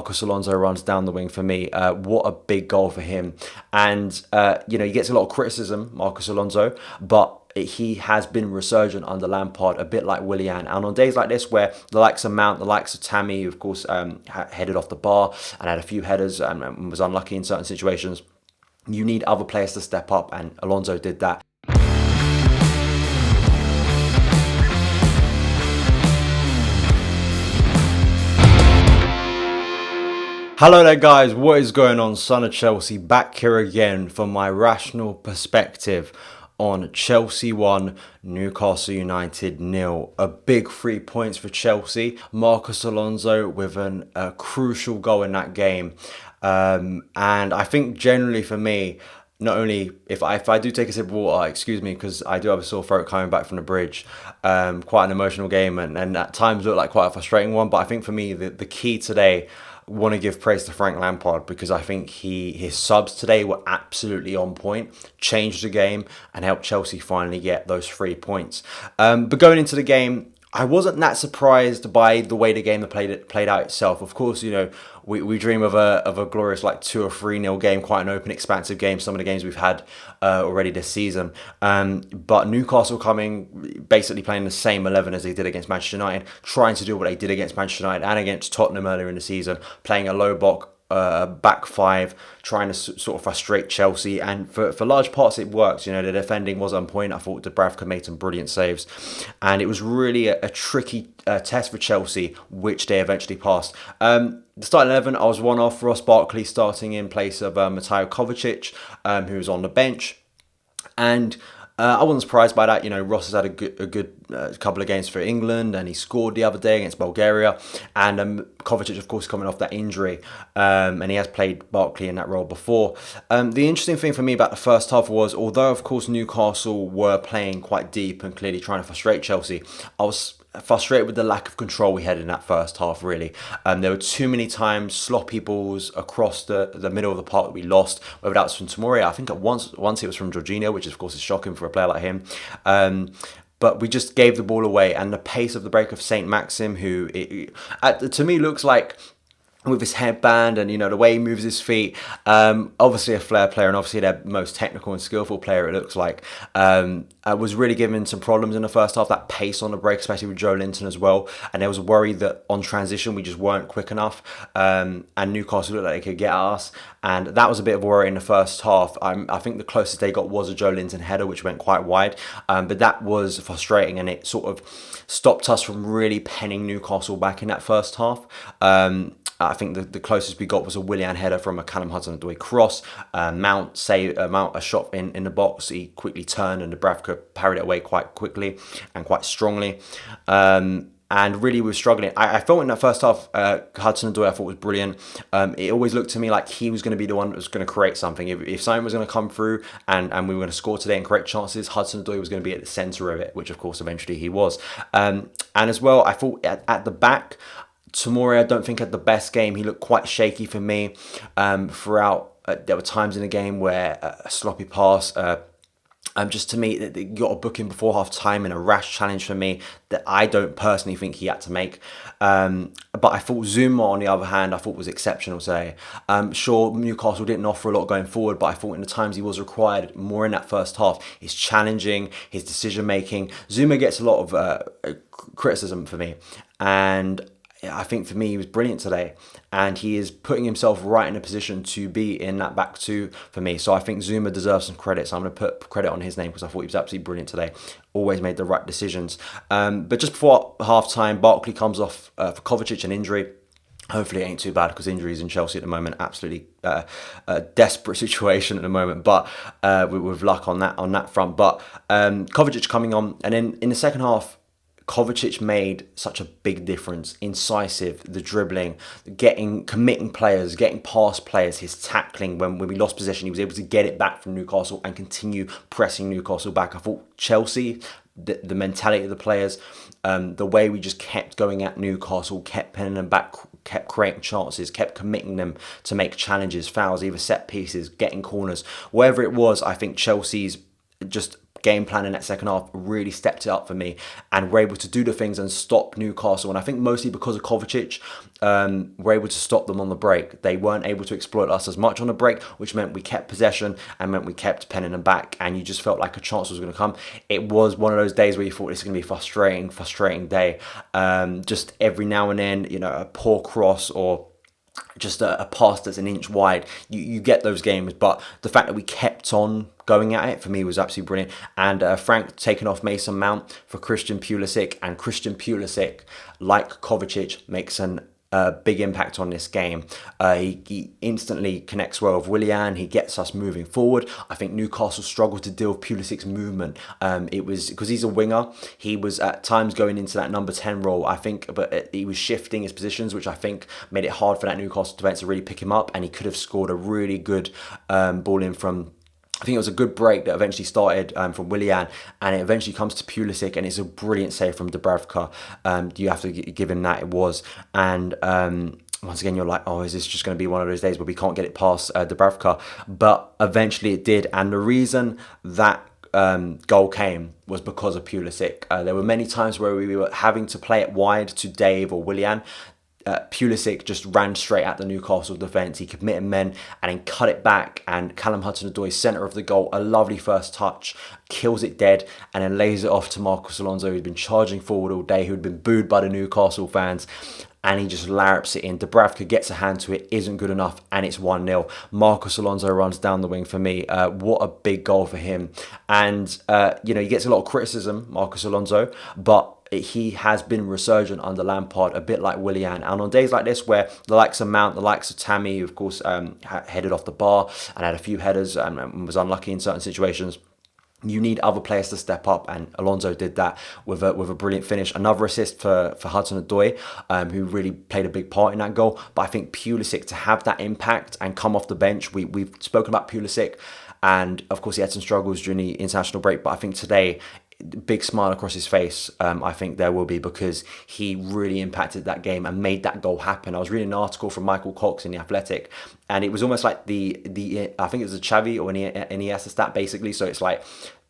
Marcos Alonso runs down the wing for me. What a big goal for him. And, he gets a lot of criticism, Marcos Alonso, but he has been resurgent under Lampard, a bit like Willian. And on days like this, where the likes of Mount, the likes of Tammy, who of course headed off the bar and had a few headers and was unlucky in certain situations, you need other players to step up, and Alonso did that. Hello there guys, what is going on? Son of Chelsea back here again for my rational perspective on Chelsea 1, Newcastle United 0. A big 3 points for Chelsea. Marcos Alonso with a crucial goal in that game. And I think generally for me, not only if I do take a sip of water, excuse me, because I do have a sore throat coming back from the bridge. Quite an emotional game and at times looked like quite a frustrating one. But I think for me, the key today, want to give praise to Frank Lampard, because I think his subs today were absolutely on point, changed the game and helped Chelsea finally get those 3 points. But going into the game, I wasn't that surprised by the way the game played out itself. Of course, we dream of a glorious 2 or 3-0 game, quite an open, expansive game. Some of the games we've had already this season. But Newcastle basically playing the same 11 as they did against Manchester United, trying to do what they did against Manchester United and against Tottenham earlier in the season, playing a low block back five, trying to sort of frustrate Chelsea, and for large parts it worked. The defending was on point. I thought Dubravka made some brilliant saves, and it was really a tricky test for Chelsea, which they eventually passed. The starting 11, I was one off. Ross Barkley starting in place of Mateo Kovacic, who was on the bench, and I wasn't surprised by that. Ross has had a good couple of games for England, and he scored the other day against Bulgaria. And Kovacic, of course, coming off that injury, and he has played Barkley in that role before. The interesting thing for me about the first half was, although, of course, Newcastle were playing quite deep and clearly trying to frustrate Chelsea, I was frustrated with the lack of control we had in that first half, really. There were too many times sloppy balls across the middle of the park that we lost, whether that was from Tomori. I think once it was from Jorginho, which of course is shocking for a player like him. But we just gave the ball away, and the pace of the break of Saint Maxim, who to me looks like, with his headband and the way he moves his feet, obviously a flair player, and obviously their most technical and skillful player, it looks like, was really giving some problems in the first half. That pace on the break, especially with Joe Linton as well, and there was a worry that on transition we just weren't quick enough, and Newcastle looked like they could get at us, and that was a bit of a worry in the first half. I think the closest they got was a Joe Linton header, which went quite wide, but that was frustrating, and it sort of stopped us from really penning Newcastle back in that first half. I think the closest we got was a Willian header from a Callum Hudson-ODOI cross. Mount a shot in the box. He quickly turned, and Dubravka parried it away quite quickly and quite strongly. And really we were struggling. I felt in that first half, Hudson-ODOI I thought was brilliant. It always looked to me like he was going to be the one that was going to create something. If something was going to come through and we were going to score today and create chances, Hudson-ODOI was going to be at the centre of it, which of course eventually he was. And as well, I thought at the back, Tomori, I don't think had the best game. He looked quite shaky for me throughout. There were times in the game where a sloppy pass, just to me, you got a booking before half time and a rash challenge for me that I don't personally think he had to make. But I thought Zuma, on the other hand, I thought was exceptional today. Sure, Newcastle didn't offer a lot going forward, but I thought in the times he was required, more in that first half, his challenging, his decision making. Zuma gets a lot of criticism for me, and I think for me he was brilliant today, and he is putting himself right in a position to be in that back two for me. So I think Zuma deserves some credit, so I'm going to put credit on his name because I thought he was absolutely brilliant today. Always made the right decisions. But just before half time, Barkley comes off for Kovacic, an injury. Hopefully it ain't too bad, because injuries in Chelsea at the moment, absolutely a desperate situation at the moment, but with luck on that front. But Kovacic coming on, and then in the second half, Kovacic made such a big difference. Incisive, the dribbling, committing players, getting past players, his tackling when we lost possession, he was able to get it back from Newcastle and continue pressing Newcastle back. I thought Chelsea, the mentality of the players, the way we just kept going at Newcastle, kept pinning them back, kept creating chances, kept committing them to make challenges, fouls, either set pieces, getting corners, wherever it was. I think Chelsea's just game plan in that second half really stepped it up for me, and were able to do the things and stop Newcastle. And I think mostly because of Kovacic, were able to stop them on the break. They weren't able to exploit us as much on the break, which meant we kept possession and meant we kept penning them back, and you just felt like a chance was going to come. It was one of those days where you thought it's going to be a frustrating day. Just every now and then, you know, a poor cross or just a pass that's an inch wide. You get those games, but the fact that we kept on going at it for me was absolutely brilliant. And Frank taking off Mason Mount for Christian Pulisic, and Christian Pulisic, like Kovacic, makes a big impact on this game. He instantly connects well with Willian. He gets us moving forward. I think Newcastle struggled to deal with Pulisic's movement. It was because he's a winger. He was at times going into that number 10 role, I think, but he was shifting his positions, which I think made it hard for that Newcastle defence to really pick him up. And he could have scored a really good ball in from, I think it was a good break that eventually started from Willian, and it eventually comes to Pulisic, and it's a brilliant save from Dubravka. You have to give him that, it was. And once again, you're like, oh, is this just going to be one of those days where we can't get it past Dubravka? But eventually it did, and the reason that goal came was because of Pulisic. There were many times where we were having to play it wide to Dave or Willian. Pulisic just ran straight at the Newcastle defence. He committed men and then cut it back, and Callum Hudson-ODOI, centre of the goal, a lovely first touch, kills it dead, and then lays it off to Marcos Alonso, who's been charging forward all day, who'd been booed by the Newcastle fans, and he just larrups it in. Dubravka gets a hand to it, isn't good enough, and it's 1-0. Marcos Alonso runs down the wing for me. What a big goal for him. And, you know, he gets a lot of criticism, Marcos Alonso, but he has been resurgent under Lampard, a bit like Willian. And on days like this, where the likes of Mount, the likes of Tammy, who of course headed off the bar and had a few headers and was unlucky in certain situations, you need other players to step up, and Alonso did that with a brilliant finish. Another assist for Hudson-ODOI, who really played a big part in that goal. But I think Pulisic, to have that impact and come off the bench, we've spoken about Pulisic, and of course he had some struggles during the international break, but I think today, big smile across his face, I think there will be, because he really impacted that game and made that goal happen. I was reading an article from Michael Cox in The Athletic, and it was almost like the I think it was a Xavi or an Iniesta stat, basically. So it's like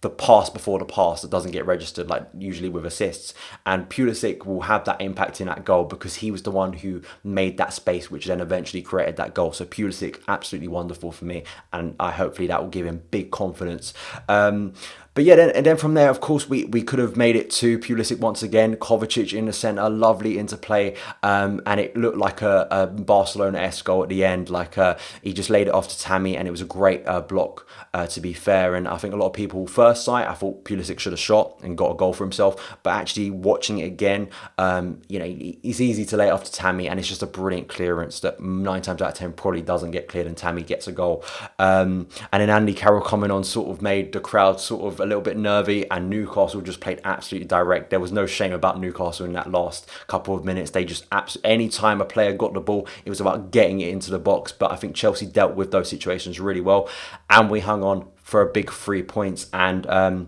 the pass before the pass that doesn't get registered, like usually with assists. And Pulisic will have that impact in that goal because he was the one who made that space, which then eventually created that goal. So Pulisic, absolutely wonderful for me, and hopefully that will give him big confidence. But yeah, then from there, of course, we could have made it to Pulisic once again. Kovacic in the centre, lovely interplay, and it looked like a Barcelona-esque goal at the end. Like he just laid it off to Tammy, and it was a great block, to be fair. And I think a lot of people, first sight, I thought Pulisic should have shot and got a goal for himself. But actually watching it again, you know, it's easy to lay it off to Tammy, and it's just a brilliant clearance that 9 times out of 10 probably doesn't get cleared, and Tammy gets a goal. And then Andy Carroll coming on sort of made the crowd sort of a little bit nervy, and Newcastle just played absolutely direct. There was no shame about Newcastle in that last couple of minutes. They just any time a player got the ball, it was about getting it into the box. But I think Chelsea dealt with those situations really well, and we hung on for a big 3 points. And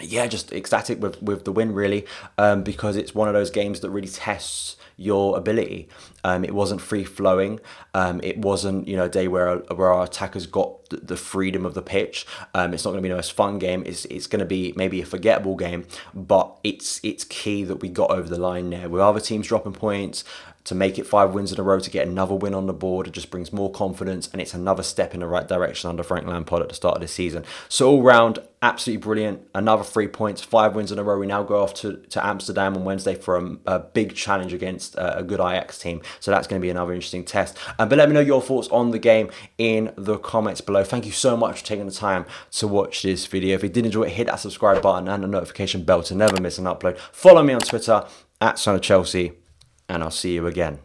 yeah, just ecstatic with the win, really, because it's one of those games that really tests your ability. It wasn't free flowing. It wasn't, you know, a day where our attackers got the freedom of the pitch. It's not going to be the most fun game. It's going to be maybe a forgettable game, but it's key that we got over the line there. With other teams dropping points, to make it 5 wins in a row, to get another win on the board, it just brings more confidence, and it's another step in the right direction under Frank Lampard at the start of the season. So all round, absolutely brilliant. Another 3 points, 5 wins in a row. We now go off to Amsterdam on Wednesday for a big challenge against a good Ajax team. So that's going to be another interesting test. But let me know your thoughts on the game in the comments below. Thank you so much for taking the time to watch this video. If you did enjoy it, hit that subscribe button and the notification bell to never miss an upload. Follow me on Twitter @SonOfChelsea, and I'll see you again.